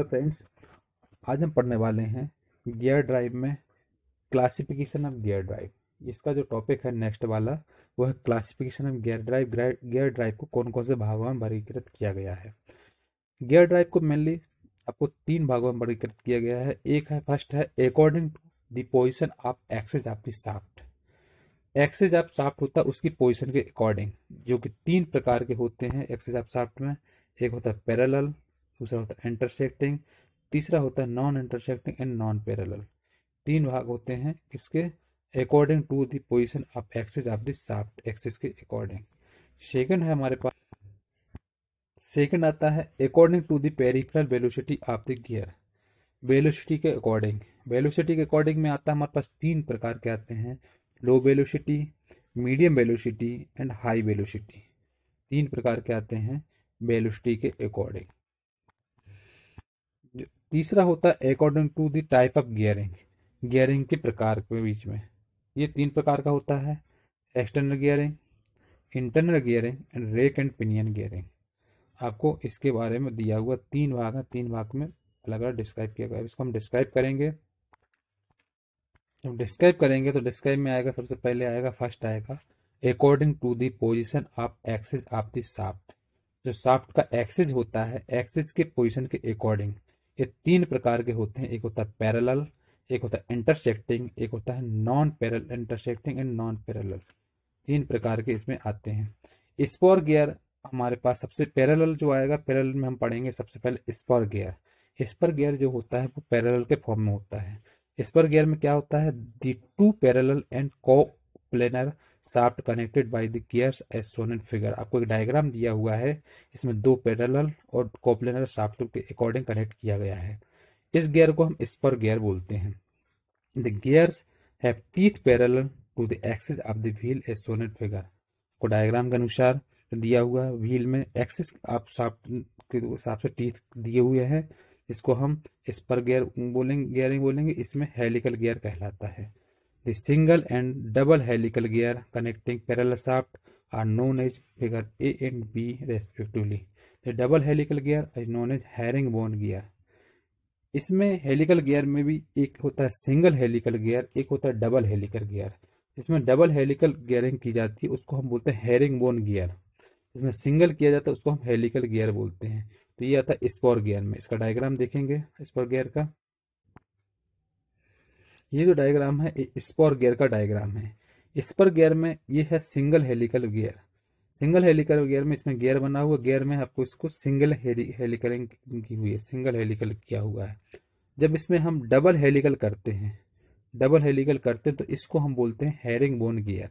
Friends, आज हम पढ़ने वाले हैं गियर ड्राइव में क्लासिफिकेशन ऑफ गियर ड्राइव। इसका जो टॉपिक है नेक्स्ट वाला वो है classification of gear drive. Gear drive को कौन कौन से भागों में वर्गीकृत किया गया है। गियर ड्राइव को मेनली आपको तीन भागों में वर्गीकृत किया गया है। एक है, फर्स्ट है according to the position of axis of the shaft. Axis of shaft होता है उसकी पोजिशन के अकॉर्डिंग, जो कि तीन प्रकार के होते हैं एक्सेस ऑफ शाफ्ट में। एक होता है पैरेलल, दूसरा होता है इंटरसेक्टिंग, तीसरा होता है non intersecting and non parallel. तीन भाग होते हैं किसके, according to the position of axis of the shaft, axis के अकॉर्डिंग। सेकंड है हमारे पास, सेकंड आता है according to the peripheral velocity of the gear. Velocity के अकॉर्डिंग, वेलोसिटी के अकॉर्डिंग में आता है हमारे पास तीन प्रकार के आते हैं, low velocity, medium velocity and high velocity. तीन प्रकार के आते हैं वेलोसिटी के अकॉर्डिंग। तीसरा होता है according to the type of gearing, gearing के प्रकार के बीच में। ये तीन प्रकार का होता है, external gearing, internal gearing and rack and pinion gearing. आपको इसके बारे में दिया हुआ तीन भाग है, तीन भाग में अलग अलग डिस्क्राइब किया गया है। इसको हम डिस्क्राइब करेंगे। जब डिस्क्राइब करेंगे तो डिस्क्राइब में आएगा, सबसे पहले आएगा, फर्स्ट आएगा according to the position of axis of the shaft. जो शाफ्ट का एक्सिस होता है, एक्सिस के पोजिशन के अकॉर्डिंग ये तीन प्रकार के होते हैं। एक होता है पैरेलल, एक होता है इंटरसेक्टिंग, एक होता है non parallel, intersecting and non parallel. तीन प्रकार के इसमें आते हैं। स्पोर गियर हमारे पास सबसे पैरेलल जो आएगा, पैरेलल में हम पढ़ेंगे सबसे पहले स्पर गियर। स्पर गियर जो होता है वो पैरेलल के फॉर्म में होता है। स्पर गियर में क्या होता है, the two parallel and coplanar shaft connected by the gears as shown in figure. आपको एक डायग्राम दिया हुआ है, इसमें दो पैरेलल और कोप्लेनर शाफ्ट के अकॉर्डिंग कनेक्ट किया गया है। इस गियर को हम स्पर गियर बोलते हैं। The gears have teeth parallel to the axis of the wheel as shown in figure. को डायग्राम के अनुसार दिया हुआ है, व्हील में एक्सिस ऑफ शाफ्ट के हिसाब से टीथ दिए हुए हैं। इसको हम स्पर गियर बोलेंगे, गियरिंग बोलेंगे। इसमें हेलिकल गियर कहलाता है। The single and double helical gear connecting parallel shaft are known as figure A and B respectively. The double helical gear is known as herringbone gear. इसमें helical gear में भी एक होता है सिंगल हेलिकल गियर, एक होता है double helical gear. इसमें डबल हेलिकल गियरिंग की जाती है, उसको हम बोलते हैं हेरिंगबोन गियर। इसमें सिंगल किया जाता है, उसको हम हेलिकल गियर बोलते हैं। तो ये आता है स्पर गियर में। इसका डायग्राम देखेंगे स्पर गियर का। ये जो डायग्राम है स्पर गियर का डायग्राम है। स्पर गियर में ये है single helical gear. Single helical gear में इसमें गियर बना हुआ, गियर में आपको इसको सिंगल हेलिकलिंग की हुई है, सिंगल हेलिकल किया हुआ है। जब इसमें हम डबल हेलिकल करते हैं, डबल हेलिकल करते हैं तो इसको हम बोलते हैं हेरिंग बोन गियर।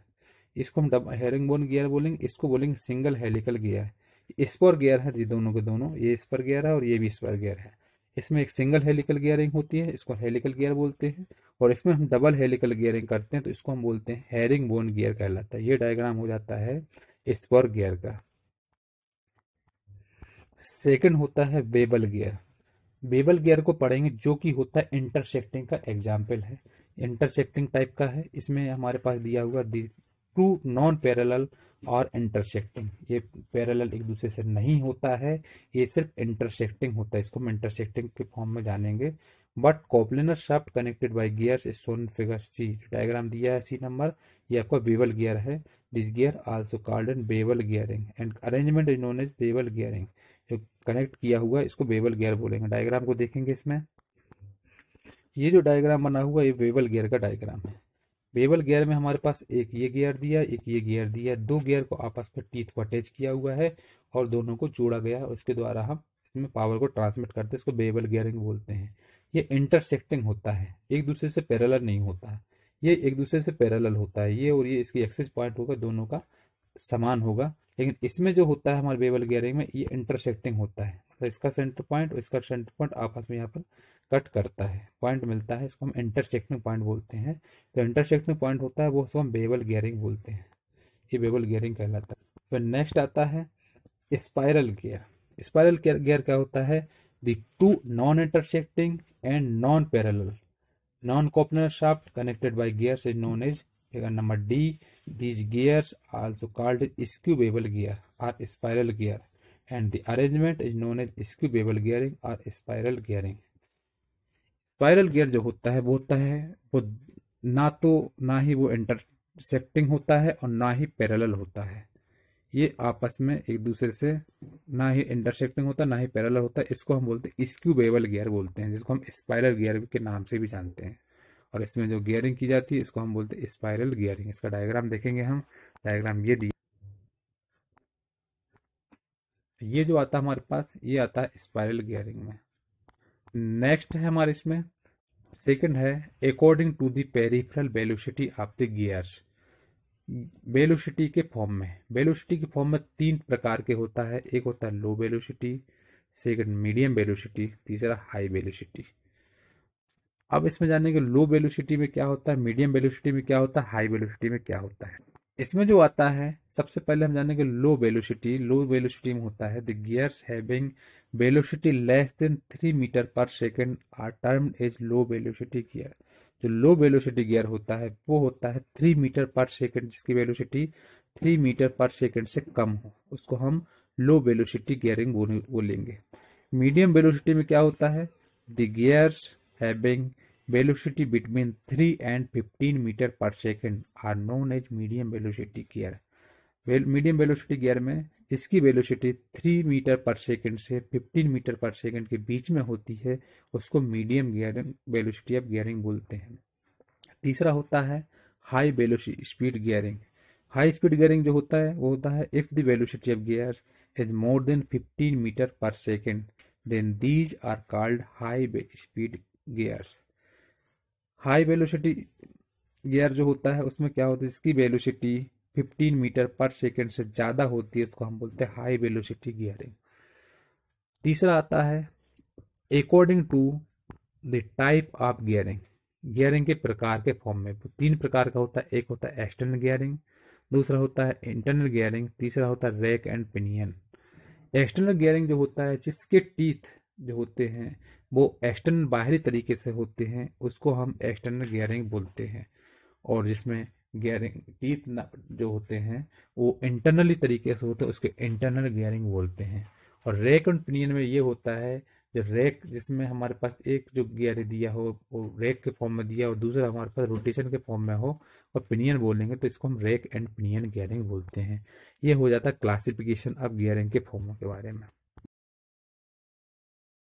इसको हम हेरिंग बोन गियर बोलेंगे, इसको बोलेंगे single helical gear. Spur gear है ये दोनों के दोनों, ये स्पर गियर है और ये भी स्पर गियर है। इसमें एक सिंगल हेलिकल गियरिंग होती है, इसको हेलिकल गियर बोलते हैं। और इसमें हम डबल हेलिकल गियरिंग करते हैं तो इसको हम बोलते हैं हेरिंग बोन गियर कहलाता है। ये डायग्राम हो जाता है स्पर गियर का। सेकंड होता है बेबल गियर। बेबल गियर को पढ़ेंगे, जो कि होता है इंटरसेक्टिंग का एग्जाम्पल है, इंटरसेक्टिंग टाइप का है। इसमें हमारे पास दिया हुआ टू नॉन पैरेलल और इंटरसेक्टिंग। ये पैरेलल एक दूसरे से नहीं होता है, ये सिर्फ इंटरसेक्टिंग होता है। इसको हम इंटरसेक्टिंग के फॉर्म में जानेंगे। But coplanar shaft connected by gears is shown figure C. Diagram दिया है सी नंबर, ये आपका बेबल गियर है। This gear also called an bevel gearing and arrangement is known as bevel gearing. जो connect किया हुआ है इसको बेबल गियर बोलेंगे। डायग्राम को देखेंगे इसमें, ये जो डायग्राम बना हुआ है ये बेबल गियर का डायग्राम है। बेबल गियर में हमारे पास एक ये गियर दिया, एक ये गियर दिया, दो गियर को आपस में टीथ को अटैच किया हुआ है और दोनों को जोड़ा गया है। उसके द्वारा हम इसमें पावर को ट्रांसमिट करते हैं, इसको बेबल गियरिंग बोलते हैं। ये इंटरसेक्टिंग होता है, एक दूसरे से पैरेलल नहीं होता है। ये एक दूसरे से पैरेलल होता है, ये और ये इसकी एक्सिस पॉइंट होगा, दोनों का समान होगा। लेकिन इसमें जो होता है हमारे बेबल गियरिंग में, ये इंटरसेक्टिंग होता है। मतलब इसका सेंटर पॉइंट और इसका सेंटर पॉइंट आपस में यहाँ पर कट करता है, पॉइंट मिलता है, इसको हम इंटरसेक्टिंग पॉइंट बोलते हैं। तो इंटरसेक्टिंग पॉइंट होता है वो उसको हम बेबल गियरिंग बोलते हैं। ये बेबल गियरिंग कहलाता है। फिर नेक्स्ट आता है स्पाइरल गियर। स्पाइरल गियर क्या होता है, the two non intersecting and non parallel non coplanar shaft connected by gears is known as, figure number D, these gears also called skew bevel gear or spiral gear and the arrangement is known as skew bevel gearing और spiral gearing. Spiral gear जो होता है वो ना ही वो intersecting होता है और ना ही पैरेलल होता है। ये आपस में एक दूसरे से ना ही इंटरसेक्टिंग होता है ना ही पैरेलल होता है। इसको हम बोलते हैं स्क्यू बेवल गियर बोलते हैं, जिसको हम स्पाइरल गियर के नाम से भी जानते हैं। और इसमें जो गियरिंग की जाती है इसको हम बोलते हैं स्पाइरल गियरिंग। इसका डायग्राम देखेंगे हम। डायग्राम ये दिया, ये जो आता है हमारे पास ये आता है स्पाइरल गियरिंग में। नेक्स्ट है हमारे इसमें सेकंड है according to the peripheral velocity of the gears. Velocity के फॉर्म में, वेलोसिटी के फॉर्म में तीन प्रकार के होता है। एक होता है low velocity, second medium velocity, तीसरा हाई वेलोसिटी। अब इसमें जानेंगे लो वेलोसिटी में क्या होता है, मीडियम वेलोसिटी में क्या होता है, हाई वेलोसिटी में क्या होता है। इसमें जो आता है सबसे पहले हम जानेंगे लो वेलोसिटी। लो वेलोसिटी में होता है the gears having velocity less than 3 meter पर second are termed as low velocity gear. जो लो वेलोसिटी गियर होता है वो होता है 3 मीटर पर सेकेंड, जिसकी वेलोसिटी 3 मीटर पर सेकेंड से कम हो, उसको हम लो वेलोसिटी गियरिंग बोलेंगे। मीडियम वेलोसिटी में क्या होता है, the gears having velocity between 3 and 15 meter पर second are known as medium velocity gear. Medium velocity gear में इसकी वेलोसिटी 3 मीटर पर सेकेंड से 15 मीटर पर सेकेंड के बीच में होती है, उसको medium gearing velocity of gearing बोलते हैं। तीसरा होता है high velocity speed gearing. High speed gearing जो होता है वो होता है if the velocity of gears is more than 15 meter पर second then these are called high speed gears. High velocity gear जो होता है उसमें क्या होता है, इसकी वेलोसिटी 15 मीटर पर सेकेंड से ज्यादा होती है, उसको हम बोलते हैं हाई वेलोसिटी गियरिंग। तीसरा आता है according to the type of gearing. Gearing के प्रकार के फॉर्म में तीन प्रकार का होता है। एक होता है एक्सटर्नल गियरिंग, दूसरा होता है इंटरनल गियरिंग, तीसरा होता है rack and pinion. External gearing जो होता है जिसके टीथ जो होते हैं वो एक्सटर्नल बाहरी तरीके से होते हैं, उसको हम एक्सटर्नल गियरिंग बोलते हैं। और जिसमें गियरिंग टीथ जो होते हैं वो इंटरनली तरीके से होते हैं, उसके इंटरनल गियरिंग बोलते हैं। और रैक एंड पिनियन में ये होता है जो रैक जिसमें हमारे पास एक जो गियर दिया हो वो रैक के फॉर्म में दिया और दूसरा हमारे पास रोटेशन के फॉर्म में हो और पिनियन बोलेंगे तो इसको हम रैक एंड पिनियन गियरिंग बोलते हैं। ये हो जाता है क्लासिफिकेशन ऑफ गियरिंग के फॉर्मों के बारे में।